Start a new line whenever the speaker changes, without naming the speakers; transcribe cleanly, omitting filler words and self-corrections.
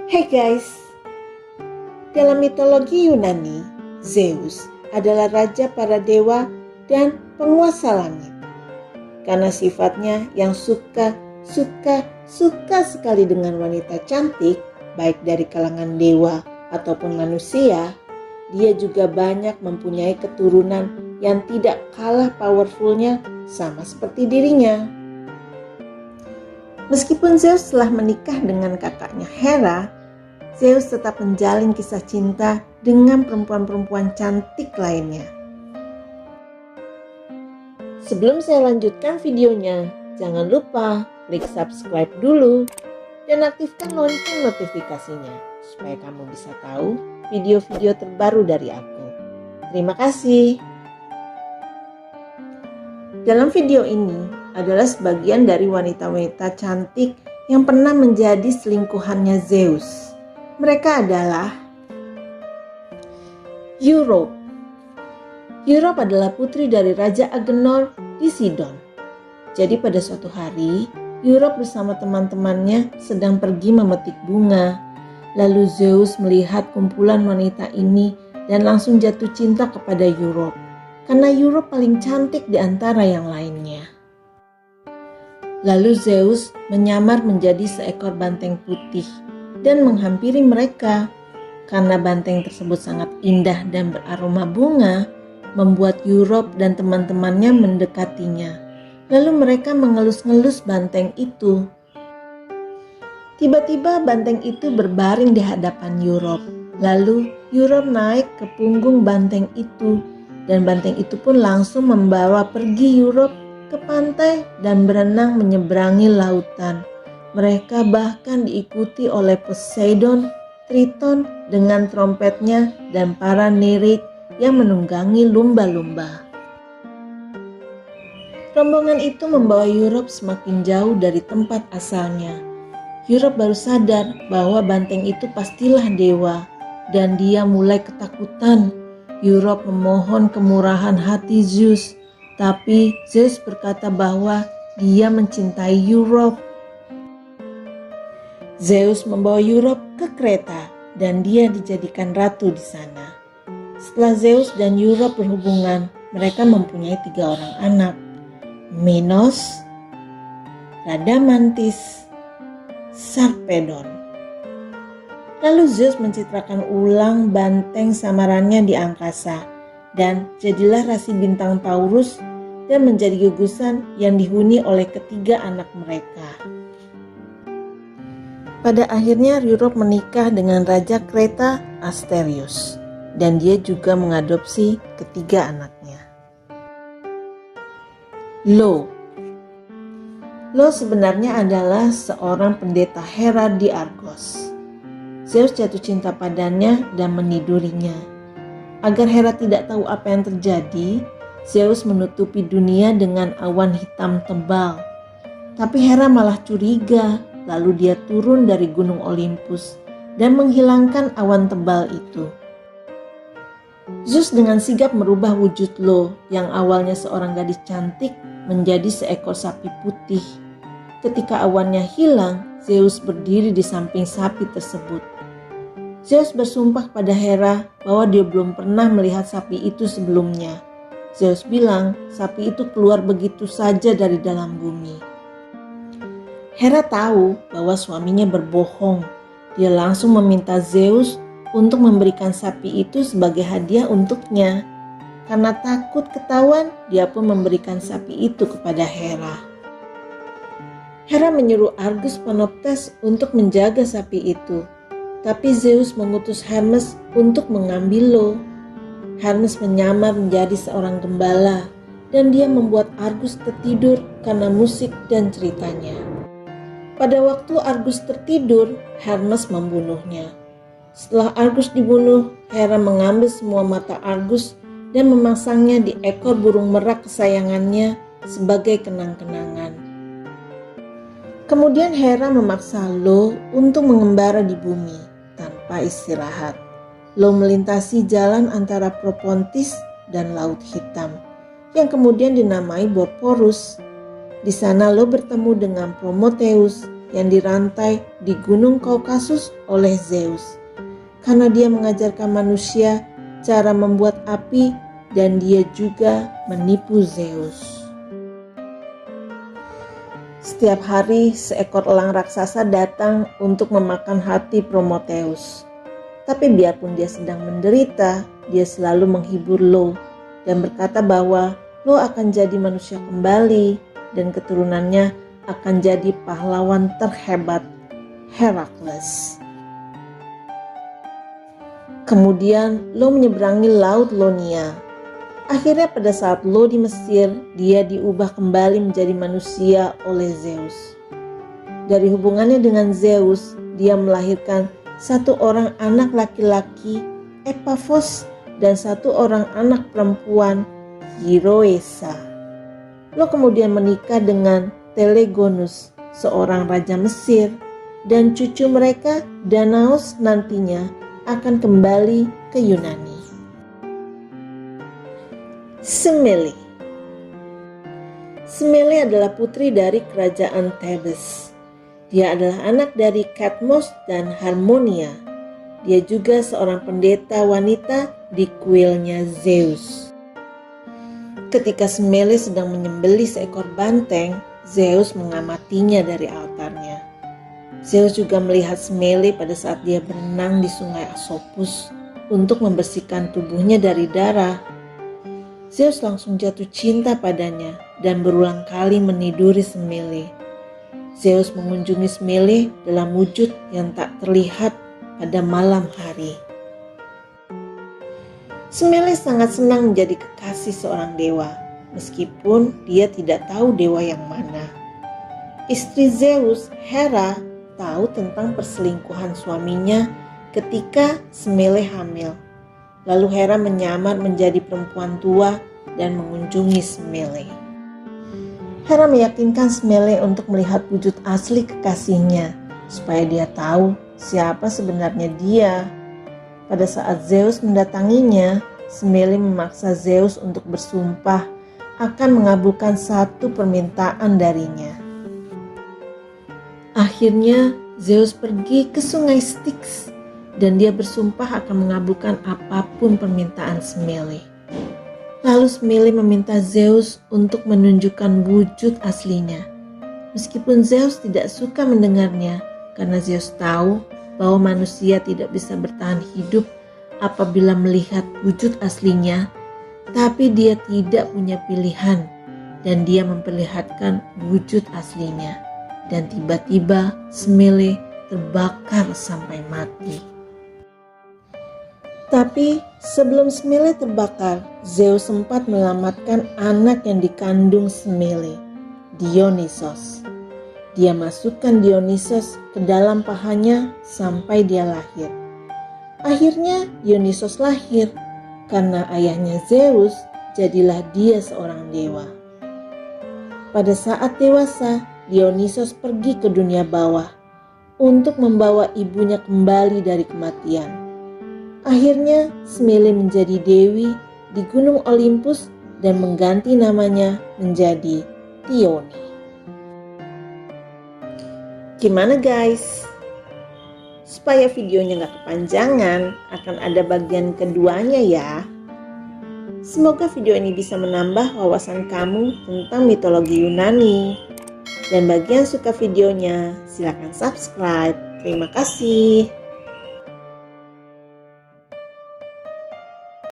Hey guys, dalam mitologi Yunani, Zeus adalah raja para dewa dan penguasa langit. Karena sifatnya yang suka sekali dengan wanita cantik, baik dari kalangan dewa ataupun manusia, dia juga banyak mempunyai keturunan yang tidak kalah powerfulnya sama seperti dirinya. Meskipun Zeus telah menikah dengan kakaknya Hera, Zeus tetap menjalin kisah cinta dengan perempuan-perempuan cantik lainnya. Sebelum saya lanjutkan videonya, jangan lupa klik subscribe dulu dan aktifkan lonceng notifikasinya supaya kamu bisa tahu video-video terbaru dari aku. Terima kasih. Dalam video ini adalah sebagian dari wanita-wanita cantik yang pernah menjadi selingkuhannya Zeus. Mereka adalah Europe. Europe adalah putri dari Raja Agenor di Sidon. Jadi pada suatu hari, Europe bersama teman-temannya sedang pergi memetik bunga. Lalu Zeus melihat kumpulan wanita ini dan langsung jatuh cinta kepada Europe. Karena Europe paling cantik di antara yang lainnya. Lalu Zeus menyamar menjadi seekor banteng putih dan menghampiri mereka. Karena banteng tersebut sangat indah dan beraroma bunga, membuat Europe dan teman-temannya mendekatinya. Lalu mereka mengelus-ngelus banteng itu. Tiba-tiba banteng itu berbaring di hadapan Europe. Lalu Europe naik ke punggung banteng itu. Dan banteng itu pun langsung membawa pergi Europe ke pantai dan berenang menyeberangi lautan. Mereka bahkan diikuti oleh Poseidon, Triton dengan trompetnya dan para Nereid yang menunggangi lumba-lumba. Rombongan itu membawa Europe semakin jauh dari tempat asalnya. Europe baru sadar bahwa banteng itu pastilah dewa dan dia mulai ketakutan. Europe memohon kemurahan hati Zeus, tapi Zeus berkata bahwa dia mencintai Europe. Zeus membawa Europe ke Kreta dan dia dijadikan ratu di sana. Setelah Zeus dan Europe berhubungan, mereka mempunyai 3 orang anak, Minos, Radamantis, Sarpedon. Lalu Zeus mencitrakan ulang banteng samarannya di angkasa dan jadilah rasi bintang Taurus dan menjadi gugusan yang dihuni oleh ketiga anak mereka. Pada akhirnya Europe menikah dengan Raja Kreta Asterius dan dia juga mengadopsi ketiga anaknya. Lo sebenarnya adalah seorang pendeta Hera di Argos. Zeus jatuh cinta padanya dan menidurinya. Agar Hera tidak tahu apa yang terjadi, Zeus menutupi dunia dengan awan hitam tebal. Tapi Hera malah curiga, lalu dia turun dari gunung Olympus dan menghilangkan awan tebal itu. Zeus dengan sigap merubah wujud Lo yang awalnya seorang gadis cantik menjadi seekor sapi putih. Ketika awannya hilang, Zeus berdiri di samping sapi tersebut. Zeus bersumpah pada Hera bahwa dia belum pernah melihat sapi itu sebelumnya. Zeus bilang sapi itu keluar begitu saja dari dalam bumi. Hera tahu bahwa suaminya berbohong. Dia langsung meminta Zeus untuk memberikan sapi itu sebagai hadiah untuknya. Karena takut ketahuan, dia pun memberikan sapi itu kepada Hera. Hera menyuruh Argus Panoptes untuk menjaga sapi itu. Tapi Zeus mengutus Hermes untuk mengambil Lo. Hermes menyamar menjadi seorang gembala dan dia membuat Argus tertidur karena musik dan ceritanya. Pada waktu Argus tertidur, Hermes membunuhnya. Setelah Argus dibunuh, Hera mengambil semua mata Argus dan memasangnya di ekor burung merak kesayangannya sebagai kenang-kenangan. Kemudian Hera memaksa Lo untuk mengembara di bumi tanpa istirahat. Lo melintasi jalan antara Propontis dan Laut Hitam yang kemudian dinamai Bosporus. Di sana Lo bertemu dengan Prometheus yang dirantai di Gunung Kaukasus oleh Zeus, karena dia mengajarkan manusia cara membuat api dan dia juga menipu Zeus. Setiap hari seekor elang raksasa datang untuk memakan hati Prometheus. Tapi biarpun dia sedang menderita, dia selalu menghibur Lo dan berkata bahwa Lo akan jadi manusia kembali dan keturunannya akan jadi pahlawan terhebat, Herakles. Kemudian Lo menyeberangi Laut Ionia. Akhirnya pada saat Lo di Mesir, dia diubah kembali menjadi manusia oleh Zeus. Dari hubungannya dengan Zeus, dia melahirkan satu orang anak laki-laki, Epaphos, dan satu orang anak perempuan, Hieroesa. Lo kemudian menikah dengan Telegonus, seorang raja Mesir, dan cucu mereka, Danaos, nantinya akan kembali ke Yunani. Semele. Semele adalah putri dari kerajaan Thebes. Dia adalah anak dari Kadmos dan Harmonia. Dia juga seorang pendeta wanita di kuilnya Zeus. Ketika Semele sedang menyembelih seekor banteng, Zeus mengamatinya dari altarnya. Zeus juga melihat Semele pada saat dia berenang di sungai Asopus untuk membersihkan tubuhnya dari darah. Zeus langsung jatuh cinta padanya dan berulang kali meniduri Semele. Zeus mengunjungi Semele dalam wujud yang tak terlihat pada malam hari. Semele sangat senang menjadi kekasih seorang dewa, meskipun dia tidak tahu dewa yang mana. Istri Zeus, Hera, tahu tentang perselingkuhan suaminya ketika Semele hamil. Lalu Hera menyamar menjadi perempuan tua dan mengunjungi Semele. Hera meyakinkan Semele untuk melihat wujud asli kekasihnya, supaya dia tahu siapa sebenarnya dia. Pada saat Zeus mendatanginya, Semele memaksa Zeus untuk bersumpah akan mengabulkan satu permintaan darinya. Akhirnya Zeus pergi ke sungai Styx dan dia bersumpah akan mengabulkan apapun permintaan Semele. Lalu Semele meminta Zeus untuk menunjukkan wujud aslinya. Meskipun Zeus tidak suka mendengarnya, karena Zeus tahu bahwa manusia tidak bisa bertahan hidup apabila melihat wujud aslinya, tapi dia tidak punya pilihan dan dia memperlihatkan wujud aslinya. Dan tiba-tiba Semele terbakar sampai mati. Tapi sebelum Semele terbakar, Zeus sempat menyelamatkan anak yang dikandung Semele, Dionysos. Dia masukkan Dionysos ke dalam pahanya sampai dia lahir. Akhirnya Dionysos lahir. Karena ayahnya Zeus, jadilah dia seorang dewa. Pada saat dewasa, Dionysos pergi ke dunia bawah untuk membawa ibunya kembali dari kematian. Akhirnya Semele menjadi dewi di Gunung Olympus dan mengganti namanya menjadi Thyone. Gimana guys? Supaya videonya gak kepanjangan, akan ada bagian keduanya ya. Semoga video ini bisa menambah wawasan kamu tentang mitologi Yunani. Dan bagi yang suka videonya, silakan subscribe. Terima kasih.